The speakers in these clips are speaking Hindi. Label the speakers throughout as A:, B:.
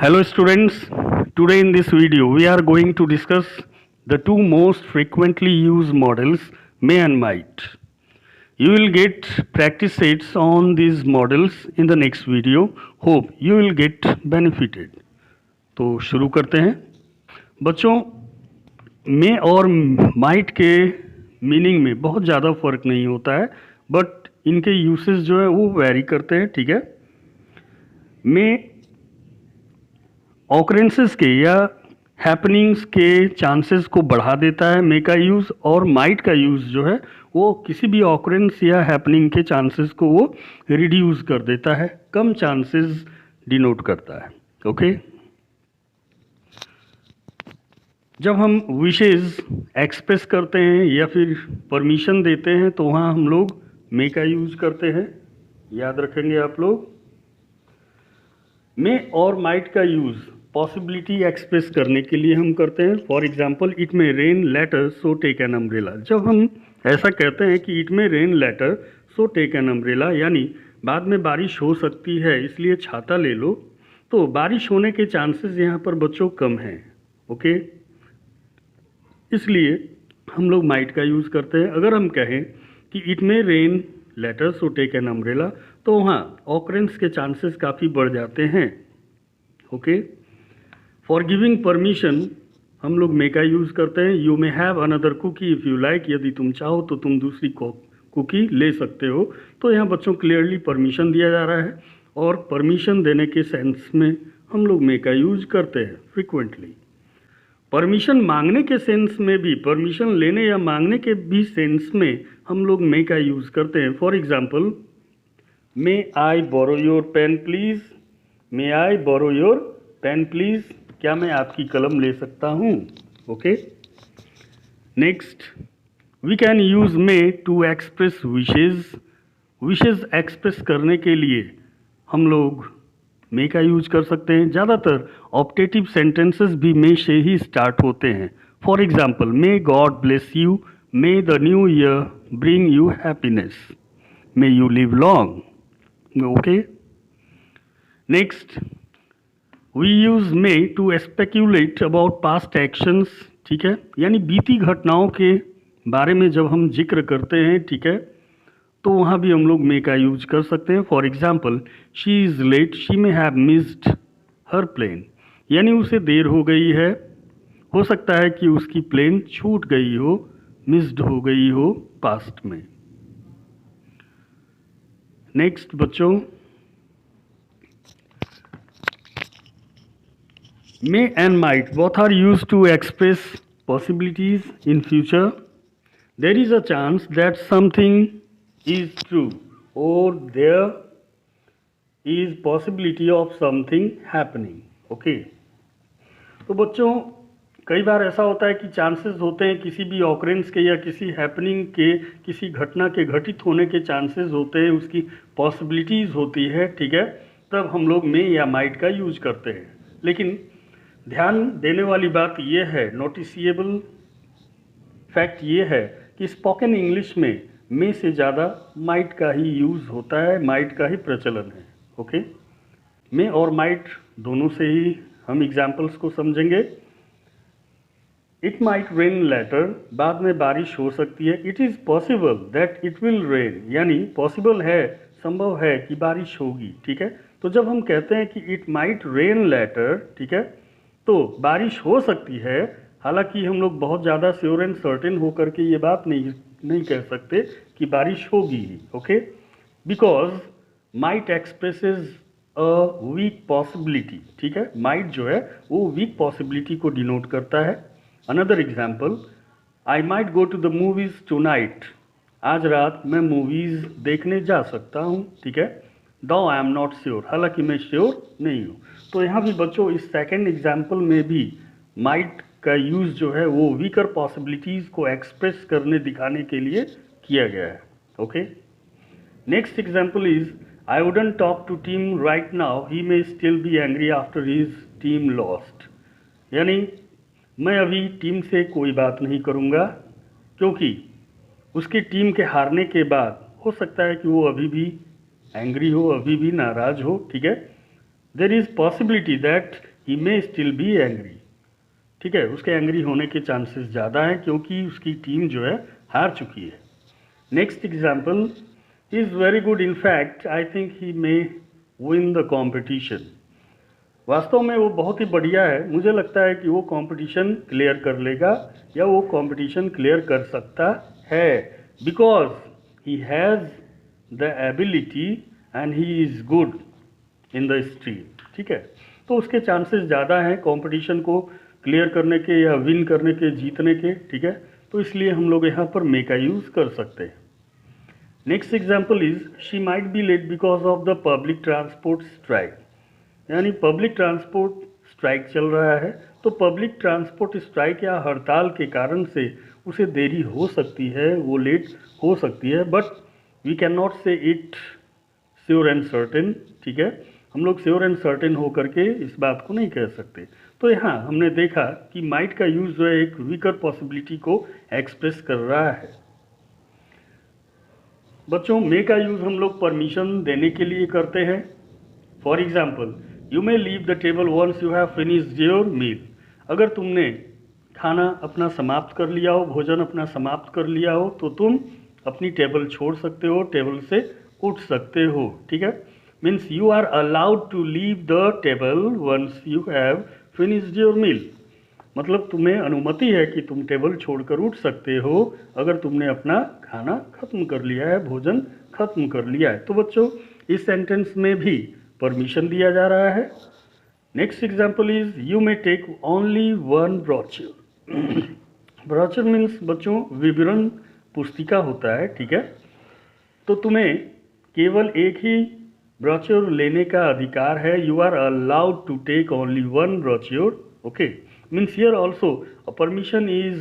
A: Hello students, today in this video we are going to discuss the two most frequently used models, may and might. You will get practice sets on these models in the next video. Hope you will get benefited. तो शुरू करते हैं बच्चों। मे और माइट के मीनिंग में बहुत ज़्यादा फर्क नहीं होता है, बट इनके यूसेस जो है वो वैरी करते हैं। ठीक है, मे ऑकरेंसेस के या हैपनिंग्स के चांसेस को बढ़ा देता है मे का यूज़, और माइट का यूज़ जो है वो किसी भी ऑकरेंस या हैपनिंग के चांसेस को वो रिड्यूस कर देता है, कम चांसेस डिनोट करता है। ओके, जब हम विशेस एक्सप्रेस करते हैं या फिर परमिशन देते हैं तो वहाँ हम लोग मे का यूज़ करते हैं, याद रखेंगे आप लोग। मे और माइट का यूज़ पॉसिबिलिटी एक्सप्रेस करने के लिए हम करते हैं। For example, it may rain later so take an umbrella. जब हम ऐसा कहते हैं कि it may rain later so take an umbrella, यानी बाद में बारिश हो सकती है इसलिए छाता ले लो, तो बारिश होने के चांसेस यहाँ पर बच्चों कम हैं। ओके, इसलिए हम लोग माइट का यूज़ करते हैं। अगर हम कहें कि it may rain later so take an umbrella, तो वहाँ ऑकरेंस के चांसेस काफ़ी बढ़ जाते हैं। ओके, फॉर गिविंग परमिशन हम लोग मे का यूज़ करते हैं। You may have another cookie if you like, यदि तुम चाहो तो तुम दूसरी कुकी ले सकते हो। तो यहाँ बच्चों क्लियरली परमिशन दिया जा रहा है, और परमिशन देने के सेंस में हम लोग मे का यूज़ करते हैं फ्रिक्वेंटली। परमिशन मांगने के सेंस में भी, परमिशन लेने या मांगने के भी सेंस में हम लोग मे का यूज़ करते हैं। For example, may I borrow your pen please, may I borrow your pen please, क्या मैं आपकी कलम ले सकता हूँ। Okay, next, we can use may to express wishes. Wishes express करने के लिए हम लोग मे का यूज कर सकते हैं। ज़्यादातर ऑप्टेटिव सेंटेंसेस भी मे से ही स्टार्ट होते हैं। For example, may God bless you, may the new year bring you happiness, may you live long. Okay, next, we use may to speculate about past actions. ठीक है, यानी बीती घटनाओं के बारे में जब हम जिक्र करते हैं, ठीक है, तो वहाँ भी हम लोग मे का यूज कर सकते हैं। For example, she is late, she may have missed her plane, यानी उसे देर हो गई है, हो सकता है कि उसकी प्लेन छूट गई हो, मिस्ड हो गई हो पास्ट में। नेक्स्ट बच्चों, may and might both are use to express possibilities in future. There is a chance that something is true or there is possibility of something happening. Okay, तो बच्चों कई बार ऐसा होता है कि चांसेस होते हैं किसी भी ऑकरेंस के या किसी हैपनिंग के, किसी घटना के घटित होने के चांसेस होते हैं, उसकी पॉसिबिलिटीज़ होती है। ठीक है, तब हम लोग मे या माइट का यूज करते हैं। लेकिन ध्यान देने वाली बात यह है, नोटिसिएबल फैक्ट ये है कि स्पोकन इंग्लिश में मे से ज़्यादा माइट का ही यूज़ होता है, माइट का ही प्रचलन है। ओके, मे और माइट दोनों से ही हम एग्जाम्पल्स को समझेंगे। इट माइट रेन लेटर, बाद में बारिश हो सकती है। It is possible that it will rain, यानी पॉसिबल है, संभव है कि बारिश होगी। ठीक है, तो जब हम कहते हैं कि इट माइट रेन लेटर, ठीक है, तो बारिश हो सकती है। हालांकि हम लोग बहुत ज़्यादा श्योर एंड सर्टेन होकर के ये बात नहीं कह सकते कि बारिश होगी ही। Okay, because might expresses a weak possibility. ठीक है, माइट जो है वो वीक पॉसिबिलिटी को डिनोट करता है। Another example, I might go to the movies tonight, आज रात मैं मूवीज़ देखने जा सकता हूँ। ठीक है, दो आई एम नॉट श्योर, हालांकि मैं श्योर नहीं हूँ। तो यहाँ भी बच्चों इस सेकेंड एग्जाम्पल में भी माइट का यूज़ जो है वो वीकर पॉसिबिलिटीज़ को एक्सप्रेस करने, दिखाने के लिए किया गया है। Okay, next example is, I wouldn't talk to team right now, he may still be angry after his team lost, यानी मैं अभी टीम से कोई बात नहीं करूँगा क्योंकि उसकी टीम के हारने के बाद हो सकता है कि वो अभी भी एंग्री हो, अभी भी नाराज़ हो। ठीक है, there is possibility that he may still be angry. ठीक है, उसके एंग्री होने के चांसेस ज़्यादा हैं क्योंकि उसकी टीम जो है हार चुकी है। Next example, he is very good, in fact I think he may win the competition. वास्तव में वो बहुत ही बढ़िया है, मुझे लगता है कि वो कंपटीशन क्लियर कर लेगा या वो कंपटीशन क्लियर कर सकता है, because he has the ability and he is good in the stream. ठीक है, तो उसके चांसेस ज़्यादा हैं कंपटीशन को क्लियर करने के या विन करने के, जीतने के। ठीक है, तो इसलिए हम लोग यहाँ पर मे का यूज़ कर सकते हैं। Next example is she might be late because of the public transport strike. यानी पब्लिक ट्रांसपोर्ट स्ट्राइक चल रहा है, तो पब्लिक ट्रांसपोर्ट स्ट्राइक या हड़ताल के कारण से उसे देरी हो सकती है, वो लेट हो सकती है, बट वी कैन नॉट से इट श्योर एंड सर्टेन। ठीक है, हम लोग श्योर एंड सर्टेन होकर के इस बात को नहीं कह सकते। तो यहाँ हमने देखा कि माइट का यूज़ जो है एक वीकर पॉसिबिलिटी को एक्सप्रेस कर रहा है। बच्चों, मे का यूज़ हम लोग परमिशन देने के लिए करते हैं। For example, you may leave the table once you have finished your meal. अगर तुमने खाना अपना समाप्त कर लिया हो, भोजन अपना समाप्त कर लिया हो, तो तुम अपनी टेबल छोड़ सकते हो, टेबल से उठ सकते हो। ठीक है, means you are allowed to leave the table once you have finished your meal. मतलब तुम्हें अनुमति है कि तुम टेबल छोड़कर उठ सकते हो अगर तुमने अपना खाना खत्म कर लिया है, भोजन खत्म कर लिया है। तो बच्चों, इस सेंटेंस में भी परमिशन दिया जा रहा है। Next example is you may take only one brochure. Brochure means बच्चों विवरण पुस्तिका होता है। ठीक है, तो तुम्हें केवल एक ही ब्रोचर लेने का अधिकार है। You are allowed to take only one brochure. Okay, means here also a permission is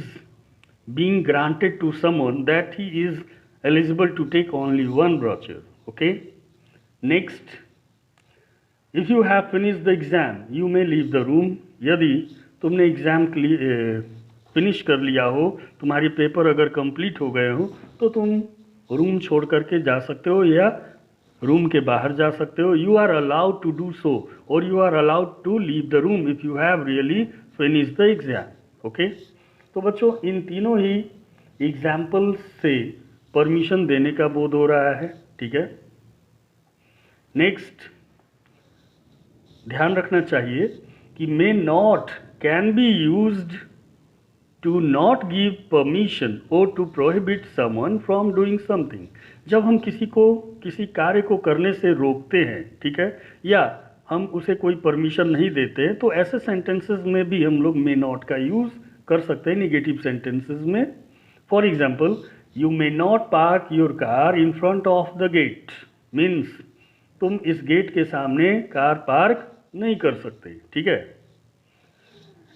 A: being granted to someone that he is eligible to take only one brochure. Okay, next, if you have finished the exam you may leave the room। यदि तुमने एग्ज़ाम फिनिश कर लिया हो, तुम्हारी पेपर अगर कंप्लीट हो गए हो, तो तुम रूम छोड़ करके जा सकते हो या रूम के बाहर जा सकते हो। You are allowed to do so और you are allowed to leave the room if you have really finish the exam. Okay, तो बच्चों इन तीनों ही एग्जाम्पल्स से परमिशन देने का बोध हो रहा है। ठीक है, नेक्स्ट ध्यान रखना चाहिए कि may not can be used to not give permission और to prohibit someone from doing something. जब हम किसी को किसी कार्य को करने से रोकते हैं, ठीक है, या हम उसे कोई परमिशन नहीं देते, तो ऐसे सेंटेंसेस में भी हम लोग मे नॉट का यूज़ कर सकते हैं नेगेटिव सेंटेंसेस में। For example, you may not park your car in front of the gate, means तुम इस गेट के सामने कार पार्क नहीं कर सकते। ठीक है,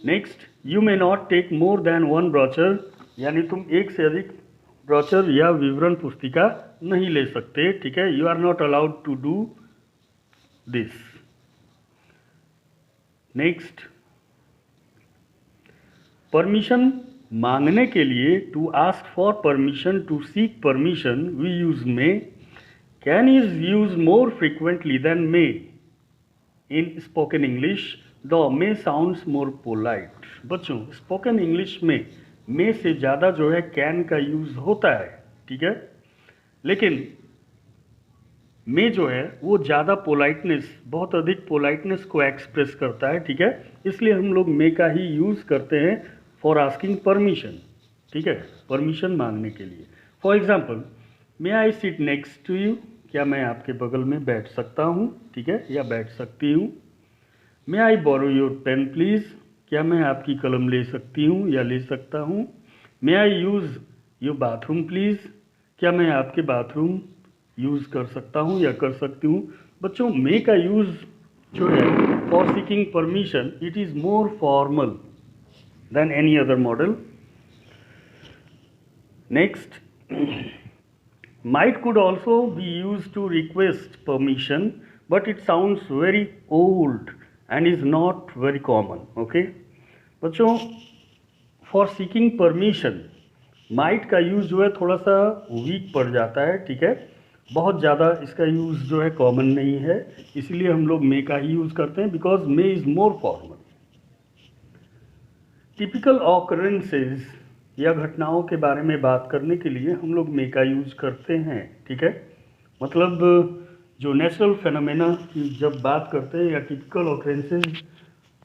A: next, you may not take more than one brochure, यानी तुम एक से अधिक ब्रोचर या विवरण पुस्तिका नहीं ले सकते। ठीक है, you are not allowed to do this. Next, permission मांगने के लिए, to ask for permission, to seek permission, we use may. Can is use more frequently than may in spoken English, the may sounds more polite. बच्चों, स्पोकन इंग्लिश में मे से ज़्यादा जो है कैन का यूज़ होता है। ठीक है, लेकिन मे जो है वो ज़्यादा पोलाइटनेस, बहुत अधिक पोलाइटनेस को एक्सप्रेस करता है। ठीक है, इसलिए हम लोग मे का ही यूज़ करते हैं फॉर आस्किंग परमिशन। ठीक है, परमिशन मांगने के लिए। For example, may I sit next to you, क्या मैं आपके बगल में बैठ सकता हूँ? ठीक है, या बैठ सकती हूँ। मे I borrow your pen please, क्या मैं आपकी कलम ले सकती हूँ या ले सकता हूँ। मे आई यूज़ योर बाथरूम प्लीज़, क्या मैं आपके बाथरूम यूज़ कर सकता हूँ या कर सकती हूँ। बच्चों, मे का यूज़ जो है for seeking permission, it is more formal than any other modal. Next, might could also be used to request permission, but it sounds very old and is not very common. Okay, बच्चों, for seeking permission might का यूज़ जो है थोड़ा सा वीक पड़ जाता है। ठीक है, बहुत ज़्यादा इसका यूज़ जो है कॉमन नहीं है, इसलिए हम लोग मे का ही यूज़ करते हैं, because may is more formal. Typical occurrences या घटनाओं के बारे में बात करने के लिए हम लोग मे का यूज करते हैं, ठीक है। मतलब जो नेचुरल फेनोमेना की जब बात करते हैं या टिपिकल ऑकरेंसेस,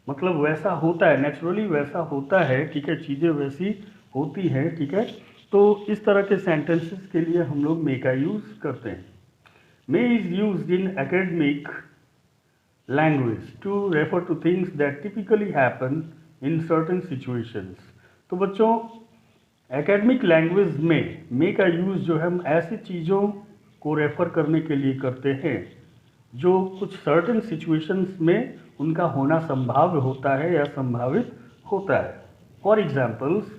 A: मतलब वैसा होता है, नेचुरली वैसा होता है, ठीक है, चीज़ें वैसी होती हैं, ठीक है। तो इस तरह के सेंटेंसेस के लिए हम लोग मे का यूज़ करते हैं। May is used in academic language to refer to things that typically happen in certain situations। तो बच्चों एकेडमिक लैंग्वेज में मे का यूज़ जो है हम ऐसी चीज़ों को रेफ़र करने के लिए करते हैं जो कुछ सर्टेन सिचुएशंस में उनका होना संभाव्य होता है या संभावित होता है। फॉर एग्जाम्पल्स,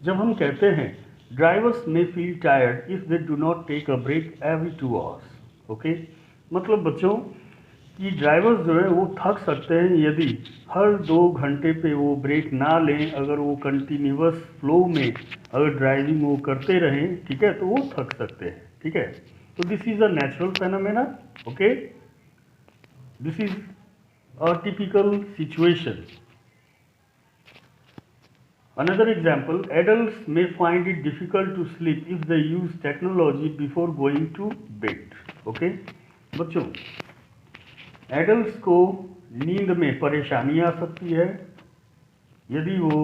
A: जब हम कहते हैं drivers may feel tired if they do not take a break every 2 hours, okay. मतलब बच्चों कि ड्राइवर्स जो है वो थक सकते हैं यदि हर 2 घंटे पे वो ब्रेक ना लें, अगर वो कंटिन्यूअस फ्लो में अगर ड्राइविंग वो करते रहें, ठीक है, तो वो थक सकते हैं, ठीक है। तो this is a natural phenomena, okay, this is a typical situation. Another example, adults may find it difficult to sleep if they use technology before going to bed, okay। बच्चों एडल्ट्स को नींद में परेशानी आ सकती है यदि वो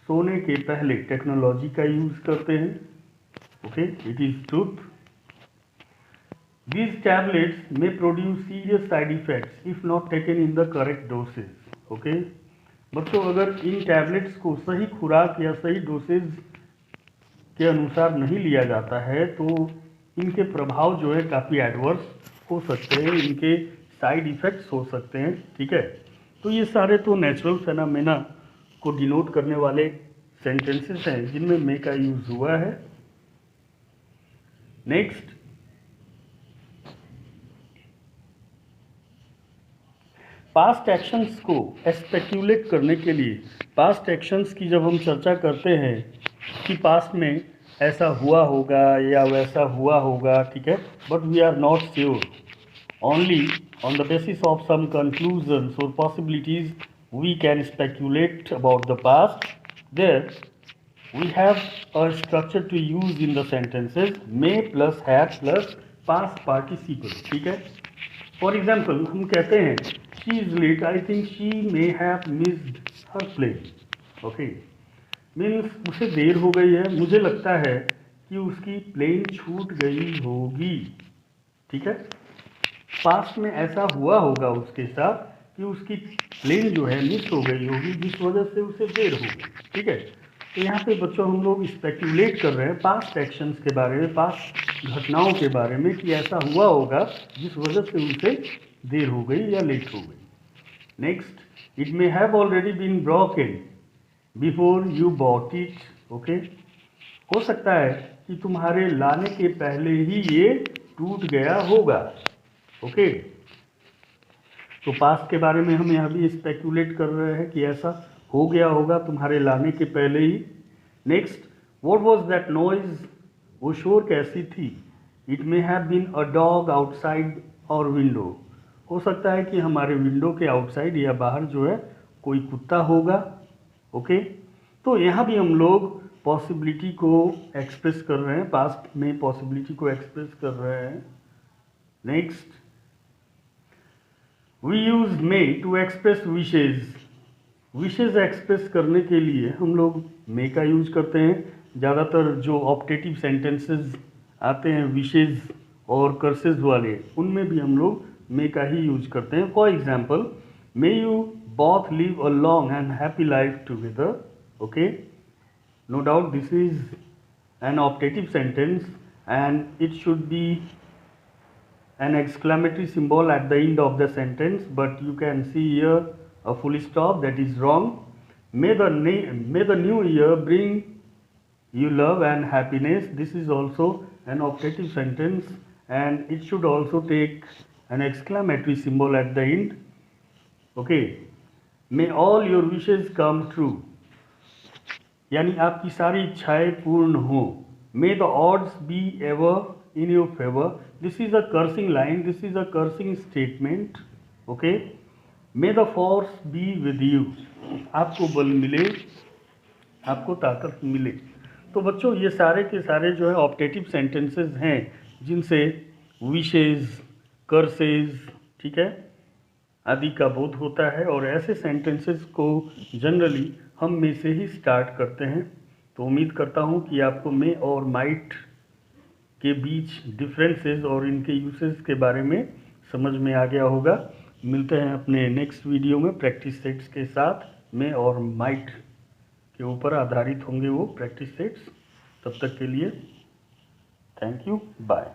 A: सोने के पहले टेक्नोलॉजी का यूज़ करते हैं, okay, it is truth. These tablets may produce serious side effects if not taken in the correct dosage, okay. बच्चों अगर इन टैबलेट्स को सही खुराक या सही डोसेज के अनुसार नहीं लिया जाता है तो इनके प्रभाव जो है काफ़ी एडवर्स हो सकते हैं, इनके साइड इफ़ेक्ट्स हो सकते हैं, ठीक है। तो ये सारे तो नेचुरल फेनामेना को डिनोट करने वाले सेंटेंसेस हैं जिनमें मे का यूज़ हुआ है। नेक्स्ट, पास्ट एक्शंस को स्पेक्यूलेट करने के लिए, पास्ट एक्शंस की जब हम चर्चा करते हैं कि पास्ट में ऐसा हुआ होगा या वैसा हुआ होगा, ठीक है, but we are not sure, only on the basis of some conclusions or possibilities we can speculate about the past। There we have a structure to use in the sentences may plus have plus past participle, ठीक है। फॉर एग्जाम्पल हम कहते हैं she is late, I think she may have missed her plane, okay, means उसे देर हो गई है, मुझे लगता है कि उसकी प्लेन छूट गई होगी, ठीक है। पास्ट में ऐसा हुआ होगा उसके साथ कि उसकी प्लेन जो है मिस हो गई होगी जिस वजह से उसे देर हो गई, ठीक है। तो यहाँ पे बच्चों हम लोग स्पेक्यूलेट कर रहे हैं पास्ट एक्शंस के बारे में, पास्ट घटनाओं के बारे में कि ऐसा हुआ होगा जिस वजह से उसे देर हो गई या लेट हो गई। Next, it may have already been broken before you bought it, okay. हो सकता है कि तुम्हारे लाने के पहले ही ये टूट गया होगा, ओके। तो पास्ट के बारे में हम यहाँ भी स्पेक्यूलेट कर रहे हैं कि ऐसा हो गया होगा तुम्हारे लाने के पहले ही। Next, what was that noise, वो शोर कैसी थी। It may have been a dog outside our window, हो सकता है कि हमारे विंडो के आउटसाइड या बाहर जो है कोई कुत्ता होगा, ओके। तो यहाँ भी हम लोग पॉसिबिलिटी को एक्सप्रेस कर रहे हैं, पास्ट में पॉसिबिलिटी को एक्सप्रेस कर रहे हैं। Next, we use may to express wishes, wishes express करने के लिए हम लोग मे का यूज करते हैं। ज़्यादातर जो ऑप्टेटिव सेंटेंसेस आते हैं विशेज और कर्सेज वाले, उनमें भी हम लोग मे का ही यूज करते हैं। For example, may you both live a long and happy life together, okay. No doubt this is an optative sentence and it should be an exclamatory symbol at the end of the sentence, but you can see here a full stop, that is wrong. May the new year bring you love and happiness, this is also an optative sentence and it should also take an exclamatory symbol at the end, okay। May all your wishes come true, यानी आपकी सारी इच्छाएं पूर्ण हो। May the odds be ever in your favor, this is a cursing line, this is a cursing statement, okay। May the force be with you, आपको बल मिले आपको ताकत मिले। तो बच्चों ये सारे के सारे जो है ऑप्टेटिव सेंटेंसेस हैं जिनसे विशेज, कर्सेज, ठीक है, आदि का बोध होता है, और ऐसे सेंटेंसेस को जनरली हम में से ही स्टार्ट करते हैं। तो उम्मीद करता हूँ कि आपको मे और माइट के बीच डिफरेंसेस और इनके यूसेस के बारे में समझ में आ गया होगा। मिलते हैं अपने नेक्स्ट वीडियो में प्रैक्टिस सेट्स के साथ। मे और माइट के ऊपर आधारित होंगे वो प्रैक्टिस सेट्स। तब तक के लिए थैंक यू, बाय।